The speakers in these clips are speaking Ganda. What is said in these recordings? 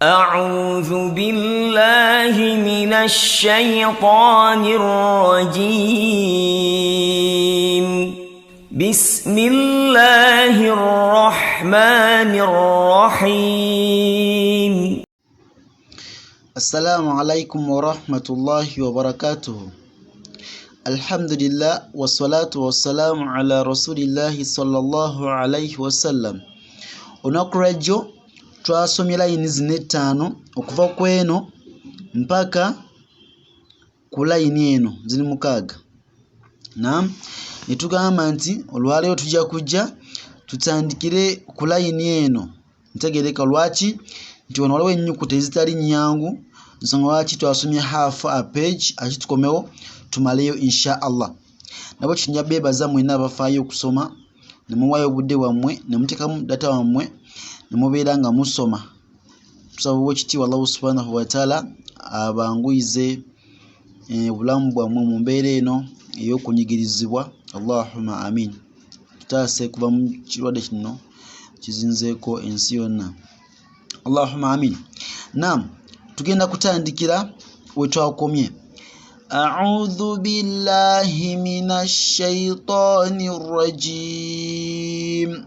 أعوذ بالله من الشيطان الرجيم بسم الله الرحمن الرحيم السلام عليكم ورحمة الله وبركاته. الحمد لله والصلاة والسلام على رسول الله صلى الله عليه وسلم. Onakurajjo twasomye layini zino etaano okuva ku eno mpaka ku layini eno ziri mukaaga. Naam, ne tugamba nti olwaleero tujja kujja tutandikire ku layini eno. Ntegereka lwaki nti wano waliwo ennyukuta ezitali nnyangu, nsonga lwaki twasomye half a page akitukomewo tumaleyo insha Allah. Nabo kinja beebaza mwenna abafaayo okusoma ne muwaayo obudde bwammwe ne muteekamu data wammwe ne mubeera nga musoma. Tusaba Oweekitiibwa Allah subhanahu wa ta'ala abanguyize obulamu bwammwe mu mbeera eno ey'okunyigirizibwa. Allahumma amin. Tutaase kuva mu kirwadde kino kizinzeeko ensi yonna. Allahumma amin. Naam, tugenda kutandikira we twakomye. A'udhu billahi minash shaitanir rajim.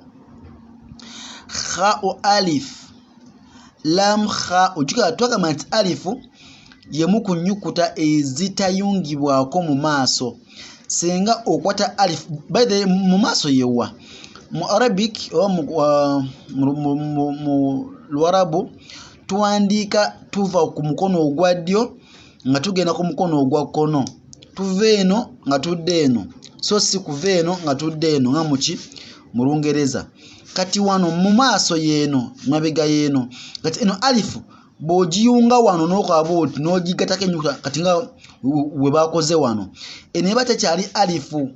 Kha alif lam kha. Ojukira twagamba nti alifu yemu ku nnyukuta ezitayungibwako mu maaso. Senga okwata alif by the mu maaso yewa mu Arabic oba mu Luarabu tuwandiika tuva ku mukono ogwa ddyo nga tugenda ku mukono ogwa kkono, tuva eno nga tudde eno, so si kuva eno nga tudde eno nga muki mu Lungereza. Kati wano mu maaso yeeno mabega yeeno, kati eno alifu bw'ogiyunga wano n'okwaba oti n'ogigatako ennyukuta kati nga we bakoze wano, eno eba tekyali alifu.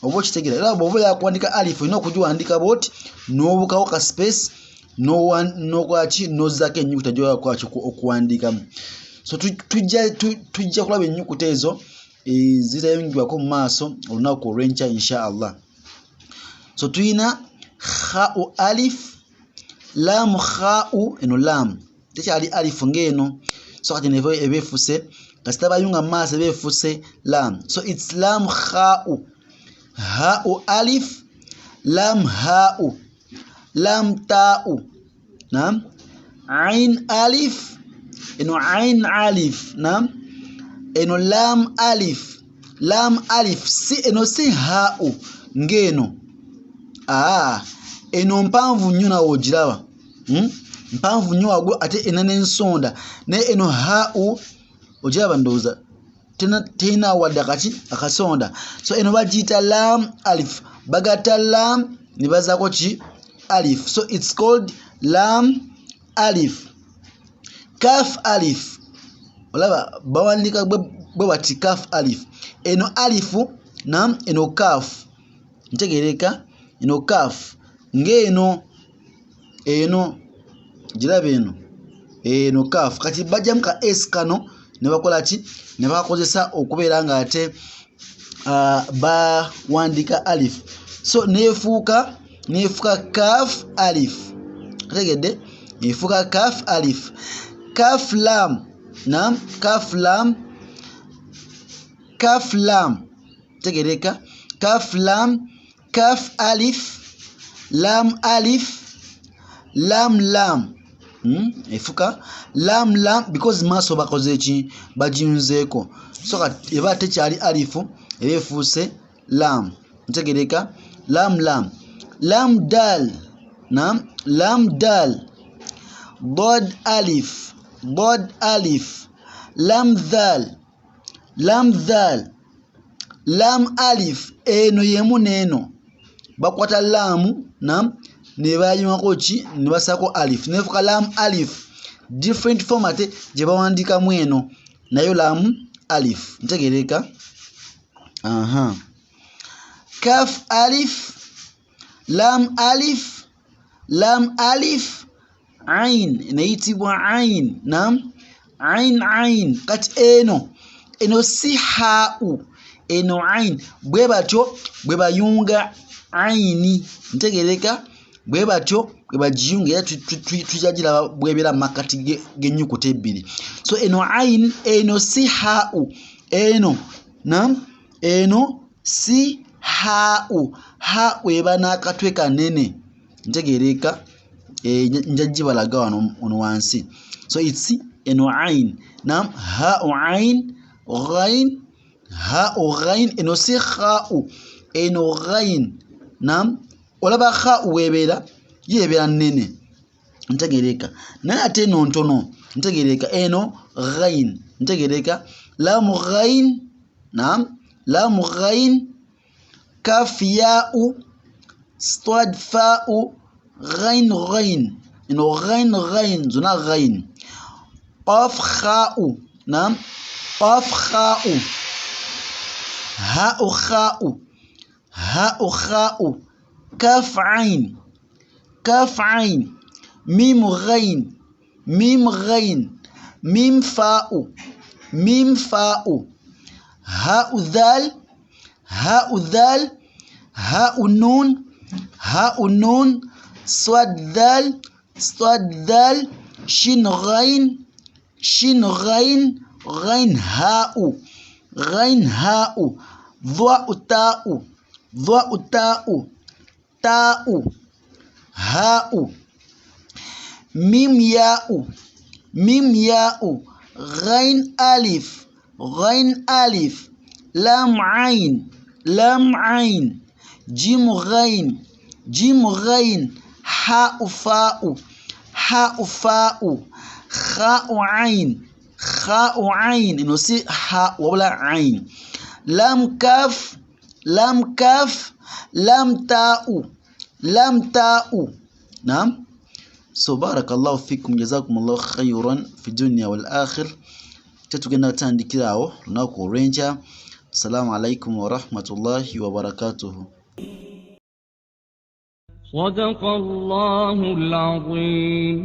Oba okitegeera era bw'oba yakuwandika alifu olina okugiwandika bw'oti n'obukawo ka space n'okwaki n'ozzaako ennyukuta gy'okwaki okuwandikamu. So tujja kulaba ennyukuta ezo ezitayungibwako mu maaso olunaku olw'enkya insha Allah. So tuyina kha'u alif, lam kha'u, eno lam tekyali alifu ng'eno, so kati nevo ebefuse kasita bayunga mu maaso ebefuse lam. So it's lam kha'u, ha'u alif, lam ha'u, lam ta'u. Naam, ain alif, eno ain alif. Naam, eno lam alif, lam alif si eno si ha'u ng'eno. Eno mpanvu nnyo nawe ogiraba, mpanvu nnyo wagulu ate ena n'ensonda, naye eno ha'u ogiraba ndowooza terina wadde akasonda. So eno bagiyita lam alif, bagatta lam ne bazaako ki alif. So it's called lam alif. Kaf alif, olaba bawandika bwe bati kaf alif. Eno alifu, naam, eno kaf. Ntegereka, eno kaf ng'eno, eno girabe eno kaf. Kati bajjamu ka s kano ne bakola ki ne bakozesa okubeera nga ate bawandika alif. So neefuuka kaf alif. Tegedde, neefuuka kaf alif. Kaf lam, naam, kaf lam, kaf lam. Tegereka, kaf lam, kaf alif, lam alif, lam lam. Efuka lam lam because maaso bakoze ki bajiyunzeeko. So kati eba tekyali alifu eba efuuse lam. Ntegereka, lam lam. Lam dal, naam, lam dal. Dod alif, dod alif. Lam dhal, lam dhal. Lam alif, eno yemu n'eno bakwata lamu, naam, ne bayimako ki ne basaako alif nefuka lam alif. Different format gye bawandikamu eno nayo lam alif. Ntegereka. Kaf alif, lam alif, lam alif. Ain neyitibwa ain, naam, ain ain. Kati eno si ha'u, eno ain. Bwe batyo bwe bayunga aini. Ntegereka, bwe batyo bajiyunga ya tujagira bwebera makati genyukuta ebbiri. So eno ain eno si hau eno eno si hau eba n'akatwe kanene ntegereka njagibalaga wano wansi. So it's eno ain hau ain ghain hau ghain eno si hau eno ghain olaba hau webera yebera nene ntegereka naye ate eno ntono ntegereka eno ghain ntegereka lam ghain lam ghain kaf ya'u sad fa'u ghain ghain eno ghain zuna ghain qaf kha'u qaf kha'u ha'u kha'u kaf ain mim ghain mim fa'u ha'u dhal ha'u nun swad dhal shin ghain ha'u dha'u ta'u ha'u mim ya'u ghain alif lam ain jim ghain ha'u fa'u kha'u ain ino si ha wala ain lam kaf lam ta'u So barakallahu fikum jazakumullahu khayran fi dunya wal akhir. Tetugenda tandikirawo lunaku olw'enkya. Assalamu alaikum wa rahmatullahi wa barakatuh. صدق الله العظيم.